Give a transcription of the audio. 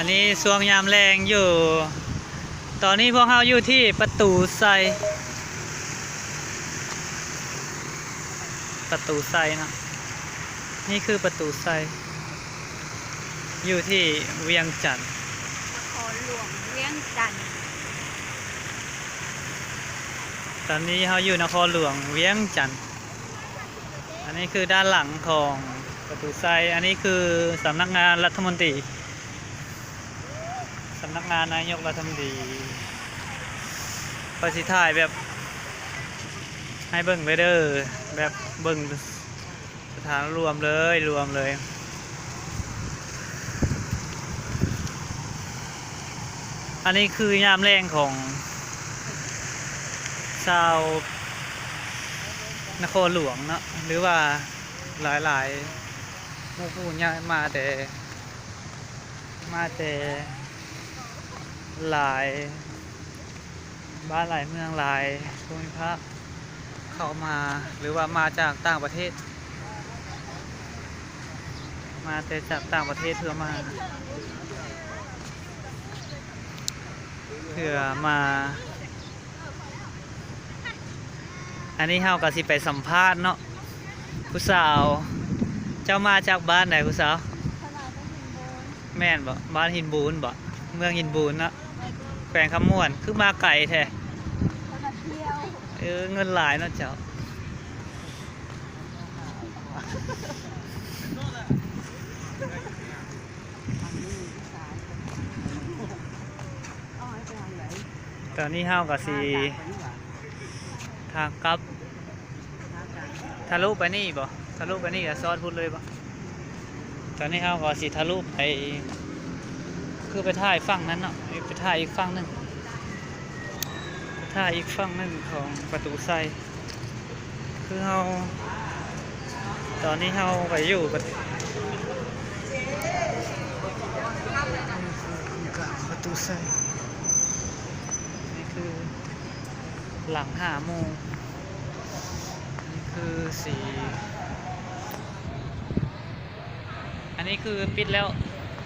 อันนี้ช่วงยามแรงอยู่ ตอนนี้พวกเราอยู่ที่ประตูไซนะนี่คือประตูไซอยู่ที่เวียงจันทร์นครหลวงเวียงจันทร์ตอนนี้เราอยู่นครหลวงเวียงจันทร์อันนี้คือด้านหลังของประตูไซอันนี้คือสำนักงานรัฐมนตรีสำนักงานนายกรัฐมนตรีประสิทธิ์ถ่ายแบบให้เบิ่งไปเด้อแบบเบิ่งสถานรวมเลยอันนี้คือยามแรงของชาวนครหลวงเนาะหรือว่าหลายหมู่ผู้เนี่ยมาแต่หลายบ้านหลายเมืองหลายภูมิภาคเข้ามาหรือว่ามาจากต่างประเทศมาแต่จากต่างประเทศเพื่อมาอันนี้เฮาก็สิไปสัมภาษณ์เนาะผู้สาวเจ้ามาจากบ้านไหนผู้สาวแม่นบ่บ้านหินบูนบ่เมืองหินบูนเนาะแขวงคำม่วนคือมาไกลแท้เงินหลายเนาะเจ้าตอนนี้เฮาก็สิทางกลับทะลุไปนี่บ่ทะลุไปนี่ก็ซอดพูดเลยบ่ตอนนี้เฮาก็สิทะลุไปคือไปถ่ายฝั่งนั้นเนาะไปถ่ายอีกฝั่งนึงของประตูไซคือเฮาตอนนี้เฮาไปอยู่ประตูไซนี่คือหลัง5 โมงนี่คืออันนี้คือปิดแล้ว